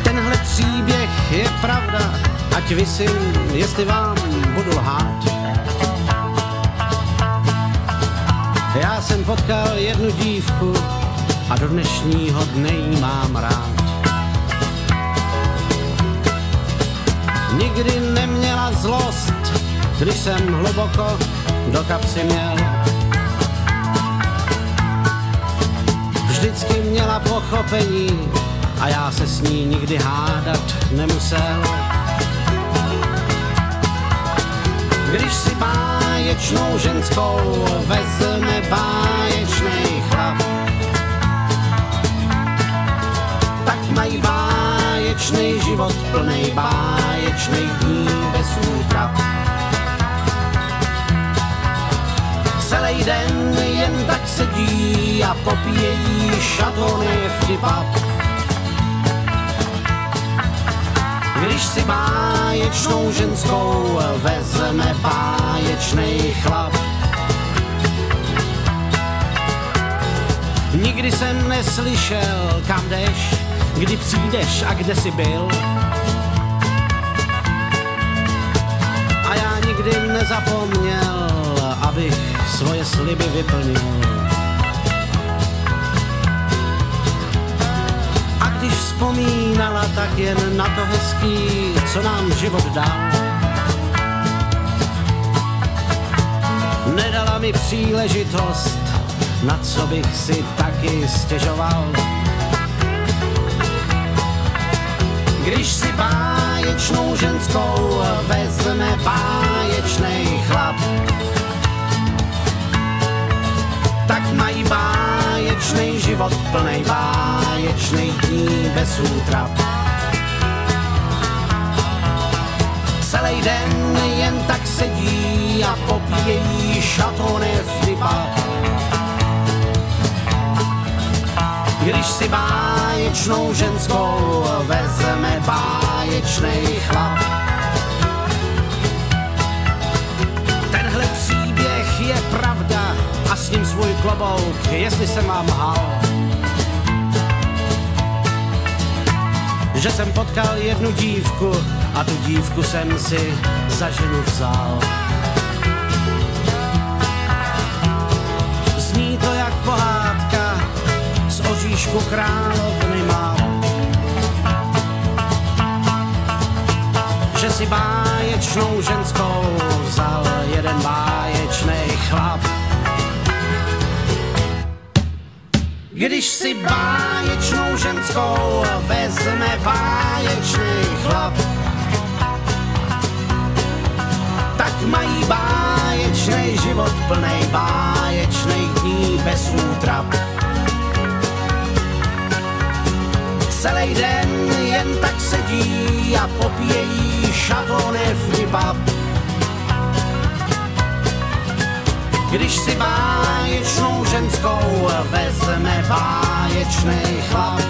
Tenhle příběh je pravda, ať visím, jestli vám budu lhát. Já jsem potkal jednu dívku a do dnešního dne jí mám rád. Nikdy neměla zlost, když jsem hluboko do kapsy měl. Vždycky měla pochopení a já se s ní nikdy hádat nemusel. Když si báječnou ženskou vezme báječnej chlap, tak mají báječnej život plnej báječnej dní bez útrap. Celý den jen tak sedí a popíjejí šatony vtipap. Když si báječnou ženskou vezme báječnej chlap. Nikdy jsem neslyšel, kam jdeš, kdy přijdeš a kde jsi byl. A já nikdy nezapomněl, abych svoje sliby vyplnil. A když vzpomínala, tak jen na to hezký, co nám život dal. Nedala mi příležitost, na co bych si taky stěžoval. Když si báječnou ženskou vezme báječnej chlap, tak mají báječnej život plnej báječnej dní bez útrap. Celý den jen tak sedí a popíjejí šatony vtipap. Když si báječnou ženskou vezme báječnej chlap. Tenhle příběh je pravda a s ním svůj klobouk, jestli jsem vám lhal. Že jsem potkal jednu dívku a tu dívku jsem si za ženu vzal. Zní to jak pohádka z oříšku královny má. Že si báječnou ženskou vzal jeden báječnej chlap. Když si báječnou ženskou vezme báječnej chlap, tak mají báječnej život plnej báječnej dní bez útrap. Celý den jen tak sedí a popíjejí šatony vtipap. Když si báječnou ženskou vezme báječnej chlap.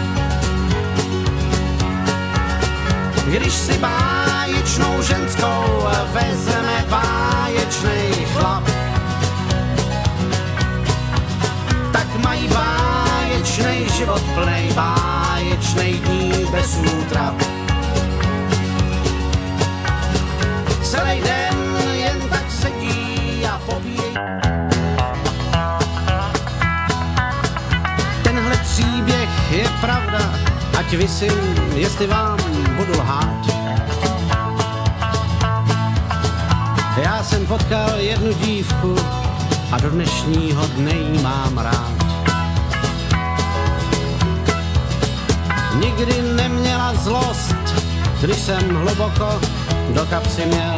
Když si báječnou ženskou vezme báječnej chlap, tak mají báječnej život plnej báječnej dní bez útrap. Celý den jen tak sedí a popíjejí. Tenhle příběh je pravda, ať visím, jestli vám budu lhát. Já jsem potkal jednu dívku a do dnešního dne jí mám rád. Nikdy neměla zlost, když jsem hluboko do kapsy měl.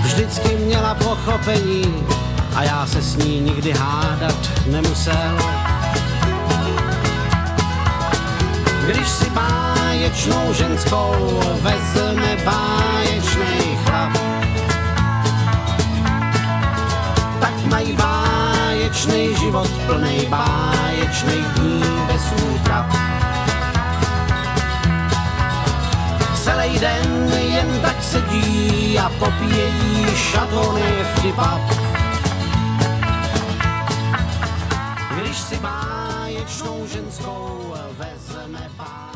Vždycky měla pochopení a já se s ní nikdy hádat nemusel. Když si báječnou ženskou vezme báječnej chlap, tak mají báječnej život plnej báječnej dní bez útrap. Celý den jen tak sedí a popíjejí šatony vtipap. když si báječnou ženskou vezme pán.